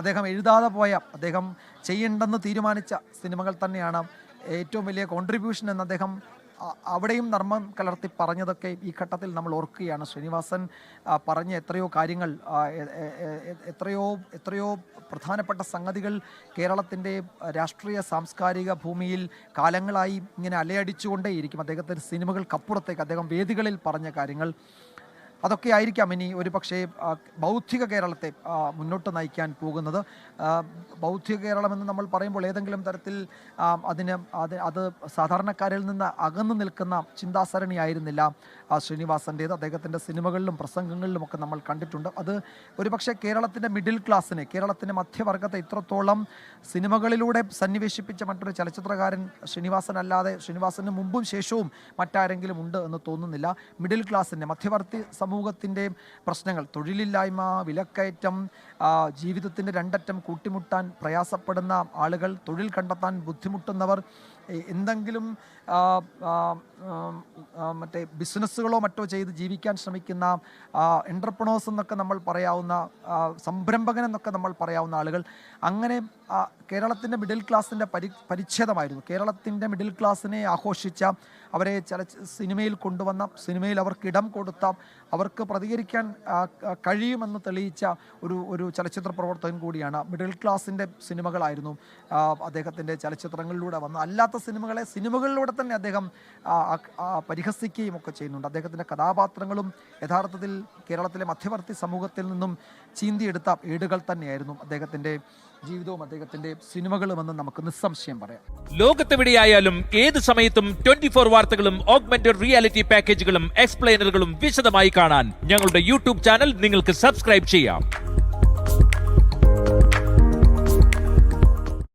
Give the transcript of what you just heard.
അദ്ദേഹം എഴുതാതെ പോയ, അദ്ദേഹം ചെയ്യേണ്ടെന്ന് തീരുമാനിച്ച സിനിമകൾ തന്നെയാണ് ഏറ്റവും വലിയ കോൺട്രിബ്യൂഷൻ എന്ന് അദ്ദേഹം അവിടെയും നർമ്മം കലർത്തി പറഞ്ഞതൊക്കെ ഈ ഘട്ടത്തിൽ നമ്മൾ ഓർക്കുകയാണ്. ശ്രീനിവാസൻ പറഞ്ഞ എത്രയോ കാര്യങ്ങൾ, എത്രയോ പ്രധാനപ്പെട്ട സംഗതികൾ കേരളത്തിൻ്റെ രാഷ്ട്രീയ സാംസ്കാരിക ഭൂമിയിൽ കാലങ്ങളായി ഇങ്ങനെ അലയടിച്ചുകൊണ്ടേയിരിക്കും. അദ്ദേഹത്തിൻ്റെ സിനിമകൾക്കപ്പുറത്തേക്ക് അദ്ദേഹം വേദികളിൽ പറഞ്ഞ കാര്യങ്ങൾ അതൊക്കെ ആയിരിക്കാം ഇനി ഒരു പക്ഷേ ബൗദ്ധിക കേരളത്തെ മുന്നോട്ട് നയിക്കാൻ പോകുന്നത്. ബൗദ്ധിക കേരളമെന്ന് നമ്മൾ പറയുമ്പോൾ ഏതെങ്കിലും തരത്തിൽ അത് സാധാരണക്കാരിൽ നിന്ന് അകന്നു നിൽക്കുന്ന ചിന്താസരണിയായിരുന്നില്ല ശ്രീനിവാസൻ്റേത്. അദ്ദേഹത്തിൻ്റെ സിനിമകളിലും പ്രസംഗങ്ങളിലുമൊക്കെ നമ്മൾ കണ്ടിട്ടുണ്ട്. അത് ഒരു പക്ഷേ കേരളത്തിൻ്റെ മിഡിൽ ക്ലാസ്സിനെ, കേരളത്തിൻ്റെ മധ്യവർഗത്തെ ഇത്രത്തോളം സിനിമകളിലൂടെ സന്നിവേശിപ്പിച്ച മറ്റൊരു ചലച്ചിത്രകാരൻ ശ്രീനിവാസൻ അല്ലാതെ, ശ്രീനിവാസന് മുമ്പും ശേഷവും മറ്റാരെങ്കിലും ഉണ്ട് എന്ന് തോന്നുന്നില്ല. മിഡിൽ ക്ലാസ്സിൻ്റെ, മധ്യവർത്തി സമൂഹത്തിൻ്റെ പ്രശ്നങ്ങൾ, തൊഴിലില്ലായ്മ, വിലക്കയറ്റം, ജീവിതത്തിൻ്റെ രണ്ടറ്റം കൂട്ടിമുട്ടാൻ പ്രയാസപ്പെടുന്ന ആളുകൾ, തൊഴിൽ കണ്ടെത്താൻ ബുദ്ധിമുട്ടുന്നവർ, എന്തെങ്കിലും മറ്റേ ബിസിനസ്സുകളോ മറ്റോ ചെയ്ത് ജീവിക്കാൻ ശ്രമിക്കുന്ന എൻ്റർപ്രണേഴ്സ് എന്നൊക്കെ നമ്മൾ പറയാവുന്ന, സംരംഭകൻ എന്നൊക്കെ നമ്മൾ പറയാവുന്ന ആളുകൾ, അങ്ങനെ കേരളത്തിൻ്റെ മിഡിൽ ക്ലാസ്സിൻ്റെ പരിച്ഛേദമായിരുന്നു. കേരളത്തിൻ്റെ മിഡിൽ ക്ലാസ്സിനെ ആഘോഷിച്ച, അവരെ സിനിമയിൽ കൊണ്ടുവന്ന, സിനിമയിൽ അവർക്ക് ഇടം കൊടുത്ത, അവർക്ക് പ്രതികരിക്കാൻ കഴിയുമെന്ന് തെളിയിച്ച ഒരു ചലച്ചിത്ര പ്രവർത്തകൻ കൂടിയാണ്. മിഡിൽ ക്ലാസ്സിൻ്റെ സിനിമകളായിരുന്നു അദ്ദേഹത്തിൻ്റെ ചലച്ചിത്രങ്ങളിലൂടെ വന്നത്. അല്ലാത്ത സിനിമകളിലൂടെ തന്നെ അദ്ദേഹം പരിഹസിക്കുകയും ഒക്കെ ചെയ്യുന്നുണ്ട്. അദ്ദേഹത്തിൻ്റെ കഥാപാത്രങ്ങളും യഥാർത്ഥത്തിൽ കേരളത്തിലെ മധ്യവർത്തി സമൂഹത്തിൽ നിന്നും ചീന്തിയെടുത്ത ഏടുകൾ തന്നെയായിരുന്നു അദ്ദേഹത്തിൻ്റെ ജീവിതവും അദ്ദേഹത്തിന്റെ സിനിമകളുമെന്ന് നമുക്ക് നിസ്സംശയം പറയാം. ലോകത്തെവിടെയായാലും ഏത് സമയത്തും 24 വാർത്തകളും ഓഗ്മെന്റഡ് റിയാലിറ്റി പാക്കേജുകളും എക്സ്പ്ലെയിനറുകളും വിശദമായി കാണാൻ ഞങ്ങളുടെ യൂട്യൂബ് ചാനൽ നിങ്ങൾക്ക് സബ്സ്ക്രൈബ് ചെയ്യാം.